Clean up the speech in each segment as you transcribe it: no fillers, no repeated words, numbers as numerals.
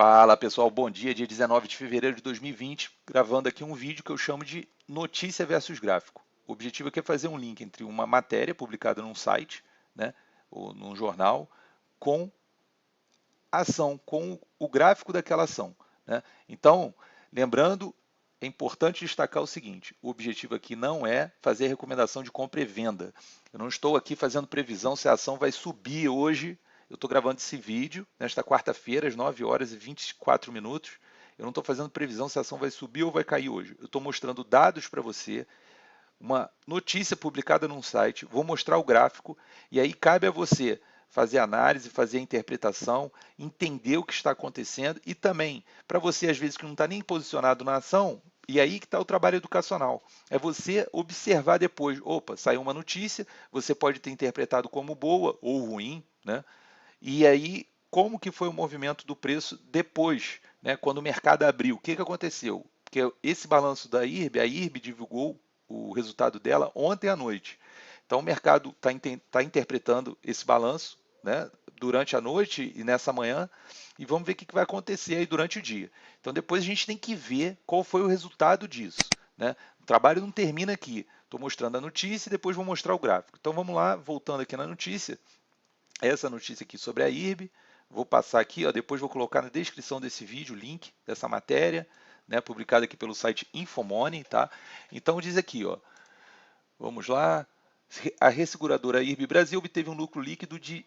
Fala pessoal, bom dia, dia 19 de fevereiro de 2020, gravando aqui um vídeo que eu chamo de notícia versus gráfico. O objetivo aqui é fazer um link entre uma matéria publicada num site, né, ou num jornal, com a ação, com o gráfico daquela ação, né? Então, lembrando, é importante destacar o seguinte: o objetivo aqui não é fazer recomendação de compra e venda. Eu não estou aqui fazendo previsão se a ação vai subir hoje. Eu estou gravando esse vídeo nesta quarta-feira, às 9 horas e 24 minutos. Eu não estou fazendo previsão se a ação vai subir ou vai cair hoje. Eu estou mostrando dados para você, uma notícia publicada num site, vou mostrar o gráfico e aí cabe a você fazer análise, fazer interpretação, entender o que está acontecendo e também, para você às vezes que não está nem posicionado na ação, e aí que está o trabalho educacional. É você observar depois, opa, saiu uma notícia, você pode ter interpretado como boa ou ruim, né? E aí, como que foi o movimento do preço depois, né, quando o mercado abriu? O que, que aconteceu? Porque esse balanço da IRB, a IRB divulgou o resultado dela ontem à noite. Então, o mercado está interpretando esse balanço, né, durante a noite e nessa manhã, e vamos ver o que, que vai acontecer aí durante o dia. Então, depois a gente tem que ver qual foi o resultado disso, né? O trabalho não termina aqui. Estou mostrando a notícia e depois vou mostrar o gráfico. Então, vamos lá, voltando aqui na notícia essa notícia aqui sobre a IRB. Vou passar aqui, ó, depois vou colocar na descrição desse vídeo o link dessa matéria, né, publicada aqui pelo site Infomoney, tá? Então diz aqui, ó, vamos lá, a resseguradora IRB Brasil obteve um lucro líquido de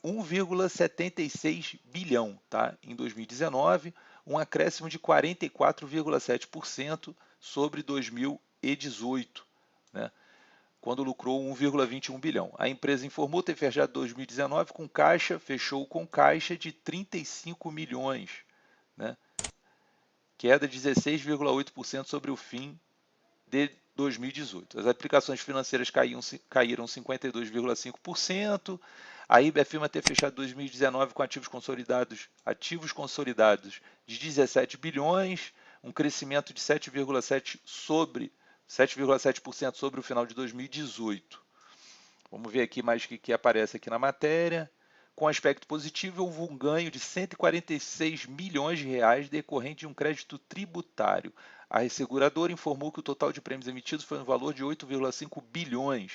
1,76 bilhão, tá? Em 2019, um acréscimo de 44,7% sobre 2018, né? Quando lucrou 1,21 bilhão. A empresa informou ter fechado 2019 com caixa, fechou com caixa de 35 milhões, né? Queda de 16,8% sobre o fim de 2018. As aplicações financeiras caíram 52,5%. A IRB afirma ter fechado 2019 com ativos consolidados de 17 bilhões, um crescimento de 7,7% sobre o final de 2018. Vamos ver aqui mais o que aparece aqui na matéria. Com aspecto positivo, houve um ganho de 146 milhões de reais decorrente de um crédito tributário. A resseguradora informou que o total de prêmios emitidos foi no valor de 8,5 bilhões,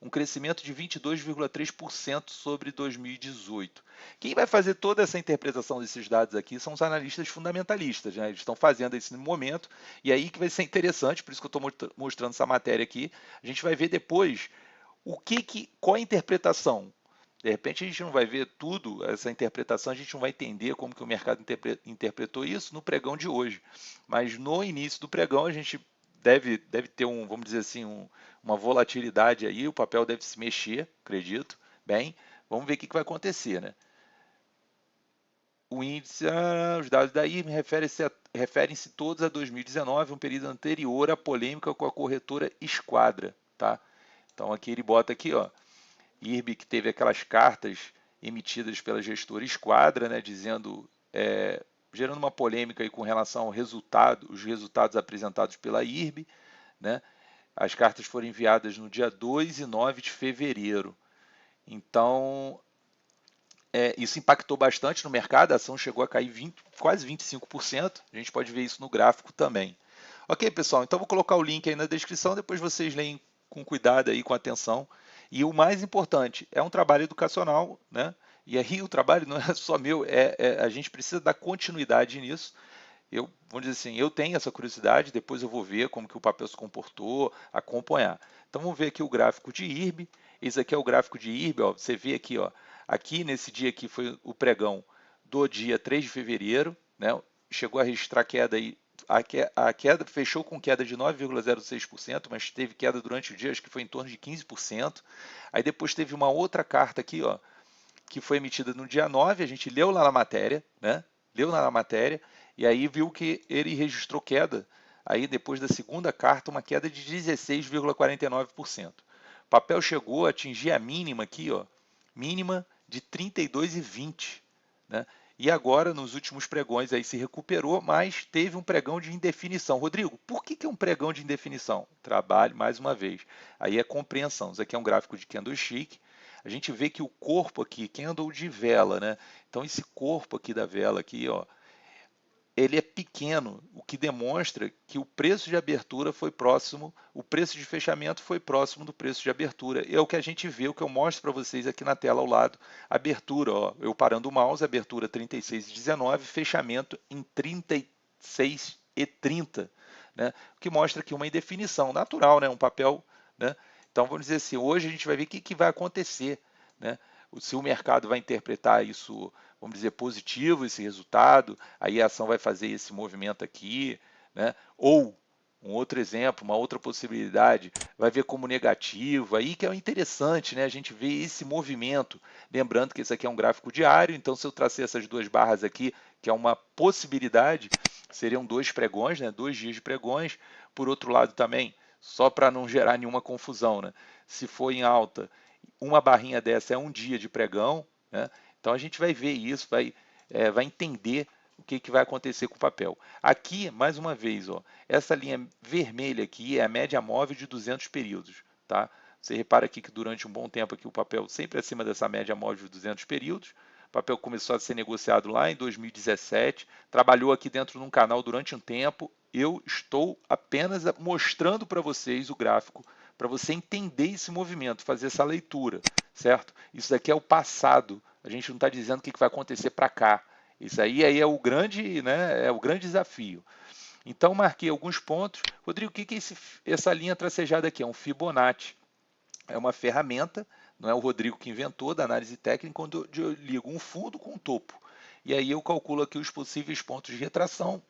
um crescimento de 22,3% sobre 2018. Quem vai fazer toda essa interpretação desses dados aqui são os analistas fundamentalistas, né? Eles estão fazendo isso no momento, e aí que vai ser interessante, por isso que eu estou mostrando essa matéria aqui. A gente vai ver depois qual a interpretação. De repente a gente não vai ver tudo, essa interpretação, a gente não vai entender como que o mercado interpretou isso no pregão de hoje. Mas no início do pregão a gente deve ter vamos dizer assim, uma volatilidade aí, o papel deve se mexer, acredito. Bem, vamos ver o que vai acontecer, né? O índice, os dados da IRB referem-se todos a 2019, um período anterior à polêmica com a corretora Esquadra, tá? Então aqui ele bota aqui, ó, IRB que teve aquelas cartas emitidas pela gestora Esquadra, né, dizendo, gerando uma polêmica aí com relação ao os resultados apresentados pela IRB, né? As cartas foram enviadas no dia 2 e 9 de fevereiro. Então, isso impactou bastante no mercado, a ação chegou a cair quase 25%. A gente pode ver isso no gráfico também. Ok, pessoal, então vou colocar o link aí na descrição, depois vocês leem com cuidado aí, com atenção. E o mais importante, é um trabalho educacional, né? E aí o trabalho não é só meu, a gente precisa dar continuidade nisso. Vamos dizer assim, eu tenho essa curiosidade, depois eu vou ver como que o papel se comportou, acompanhar. Então vamos ver aqui o gráfico de IRB. Esse aqui é o gráfico de IRB, ó. Você vê aqui, ó, aqui nesse dia aqui foi o pregão do dia 3 de fevereiro, né? Chegou a registrar queda aí. A queda fechou com queda de 9,06%, mas teve queda durante o dia, acho que foi em torno de 15%. Aí depois teve uma outra carta aqui, ó, que foi emitida no dia 9, a gente leu lá na matéria, né? Leu lá na matéria, e aí viu que ele registrou queda, aí depois da segunda carta, uma queda de 16,49%. O papel chegou a atingir a mínima aqui, ó, mínima de 32,20, né? E agora, nos últimos pregões, aí se recuperou, mas teve um pregão de indefinição. Rodrigo, por que é um pregão de indefinição? Trabalho, mais uma vez. Aí é compreensão. Isso aqui é um gráfico de candlestick. a gente vê que o corpo aqui, candle de vela, né? Então esse corpo aqui da vela aqui, ó, ele é pequeno, o que demonstra que o preço de abertura foi próximo, o preço de fechamento foi próximo do preço de abertura. É o que a gente vê, o que eu mostro para vocês aqui na tela ao lado. Abertura, ó, eu parando o mouse, abertura 36,19, fechamento em 36,30, né? O que mostra aqui uma indefinição natural, né? Um papel, né? Então vamos dizer assim, hoje a gente vai ver o que vai acontecer, né? Se o mercado vai interpretar isso, vamos dizer, positivo, esse resultado, aí a ação vai fazer esse movimento aqui, né? Ou, um outro exemplo, uma outra possibilidade, vai ver como negativo, aí que é o interessante, né? A gente vê esse movimento. Lembrando que esse aqui é um gráfico diário, então se eu tracei essas duas barras aqui, que é uma possibilidade, seriam dois pregões, né? 2 dias de pregões. Por outro lado também, só para não gerar nenhuma confusão, né? Se for em alta, uma barrinha dessa é um dia de pregão, né? Então a gente vai ver isso, vai entender o que vai acontecer com o papel. Aqui, mais uma vez, ó, essa linha vermelha aqui é a média móvel de 200 períodos. Tá? Você repara aqui que durante um bom tempo aqui o papel sempre acima dessa média móvel de 200 períodos. O papel começou a ser negociado lá em 2017, trabalhou aqui dentro de um canal durante um tempo. Eu estou apenas mostrando para vocês o gráfico, para você entender esse movimento, fazer essa leitura, certo? Isso daqui é o passado, a gente não está dizendo o que vai acontecer para cá. Isso aí é o grande, né, é o grande desafio. Então, marquei alguns pontos. Rodrigo, o que é essa linha tracejada aqui? É um Fibonacci. É uma ferramenta, não é o Rodrigo que inventou, da análise técnica, onde eu ligo um fundo com um topo. E aí eu calculo aqui os possíveis pontos de retração.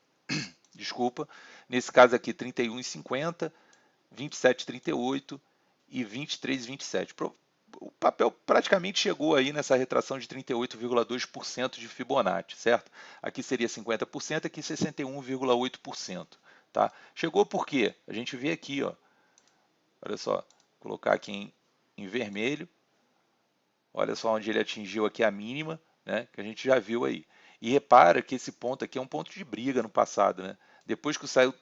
Desculpa. Nesse caso aqui, 31,50, 27,38 e 23,27. O papel praticamente chegou aí nessa retração de 38,2% de Fibonacci, certo? Aqui seria 50%, aqui 61,8%. Tá? Chegou por quê? A gente vê aqui, ó, olha só, vou colocar aqui em vermelho, olha só onde ele atingiu aqui a mínima, né, que a gente já viu aí. E repara que esse ponto aqui é um ponto de briga no passado, né? Depois que saiu,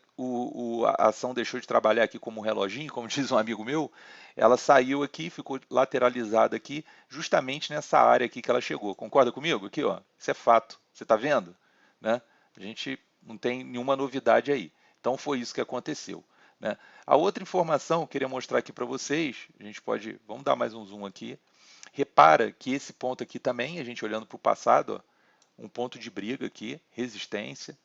a ação deixou de trabalhar aqui como um reloginho, como diz um amigo meu, ela saiu aqui, ficou lateralizada aqui, justamente nessa área aqui que ela chegou. Concorda comigo? Aqui, ó, isso é fato. Você está vendo? Né? A gente não tem nenhuma novidade aí. Então foi isso que aconteceu. Né? A outra informação que eu queria mostrar aqui para vocês, a gente pode, vamos dar mais um zoom aqui. Repara que esse ponto aqui também, a gente olhando para o passado, ó, um ponto de briga aqui, resistência,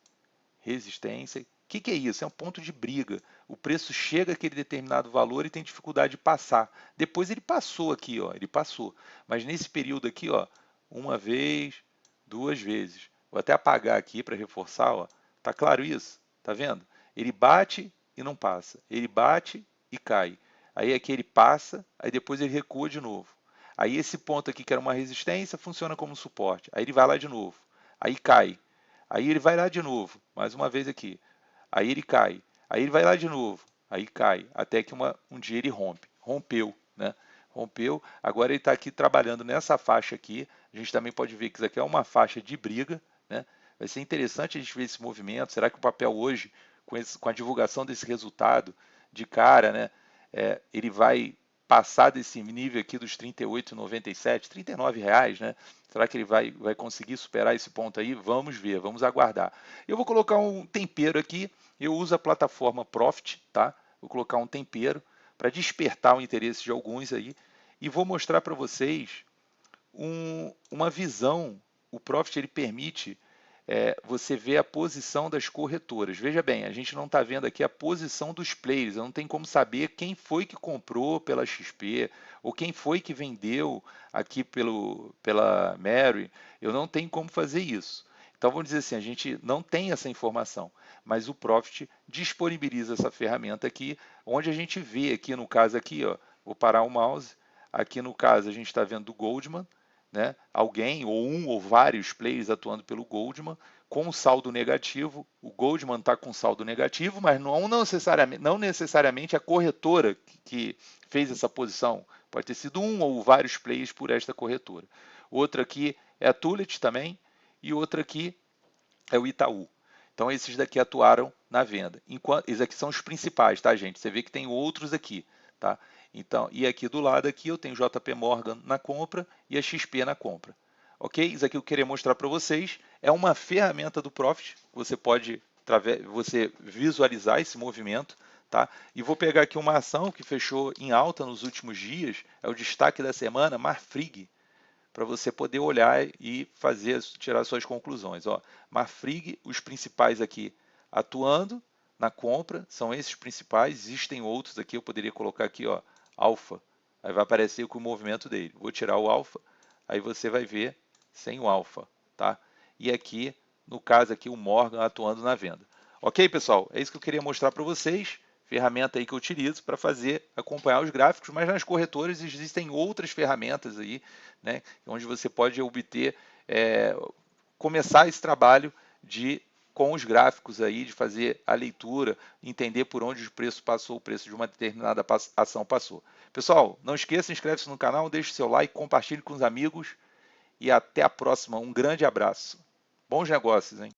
resistência. O que é isso? É um ponto de briga. O preço chega àquele determinado valor e tem dificuldade de passar. Depois ele passou aqui, ó, ele passou. Mas nesse período aqui, ó, uma vez, duas vezes. Vou até apagar aqui para reforçar, ó. Tá claro isso? Tá vendo? Ele bate e não passa. Ele bate e cai. Aí aqui ele passa, aí depois ele recua de novo. Aí esse ponto aqui que era uma resistência funciona como suporte. Aí ele vai lá de novo. Aí cai. Aí ele vai lá de novo, mais uma vez aqui. Aí ele cai. Aí ele vai lá de novo. Aí cai. Até que um dia ele rompe. Rompeu, né? Rompeu. Agora ele está aqui trabalhando nessa faixa aqui. A gente também pode ver que isso aqui é uma faixa de briga, né? Vai ser interessante a gente ver esse movimento. Será que o papel hoje, com a divulgação desse resultado de cara, né? Ele vai passar desse nível aqui dos R$ 38,97, R$ 39,00, né? Será que ele vai conseguir superar esse ponto aí? Vamos ver, vamos aguardar. Eu vou colocar um tempero aqui, eu uso a plataforma Profit, tá? Vou colocar um tempero para despertar o interesse de alguns aí e vou mostrar para vocês uma visão. O Profit ele permite você ver a posição das corretoras. Veja bem, a gente não está vendo aqui a posição dos players, eu não tenho como saber quem foi que comprou pela XP ou quem foi que vendeu aqui pela Mary, eu não tenho como fazer isso. Então vamos dizer assim, a gente não tem essa informação, mas o Profit disponibiliza essa ferramenta aqui, onde a gente vê aqui no caso aqui, ó, vou parar o mouse, aqui no caso a gente está vendo do Goldman, né? Alguém ou um ou vários players atuando pelo Goldman com saldo negativo. O Goldman está com saldo negativo, mas não necessariamente a corretora que fez essa posição. Pode ter sido um ou vários players por esta corretora. Outra aqui é a Tullet também e outra aqui é o Itaú. Então esses daqui atuaram na venda. Esses aqui são os principais, tá, gente? Você vê que tem outros aqui, tá? Então, e aqui do lado aqui eu tenho JP Morgan na compra e a XP na compra. Ok? Isso aqui eu queria mostrar para vocês. É uma ferramenta do Profit. Você pode você visualizar esse movimento. Tá? E vou pegar aqui uma ação que fechou em alta nos últimos dias. É o destaque da semana, Marfrig, para você poder olhar e tirar suas conclusões. Ó, Marfrig, os principais aqui atuando na compra, são esses principais. Existem outros aqui, eu poderia colocar aqui, ó, Alfa. Aí vai aparecer com o movimento dele. Vou tirar o Alfa, aí você vai ver sem o Alfa, tá? E aqui, no caso aqui, o Morgan atuando na venda. Ok, pessoal? É isso que eu queria mostrar para vocês. Ferramenta aí que eu utilizo para acompanhar os gráficos, mas nas corretoras existem outras ferramentas aí, né, onde você pode obter, começar esse trabalho com os gráficos aí, de fazer a leitura, entender por onde o preço passou, o preço de uma determinada ação passou. Pessoal, não esqueça, inscreve-se no canal, deixe seu like, compartilhe com os amigos e até a próxima. Um grande abraço. Bons negócios, hein?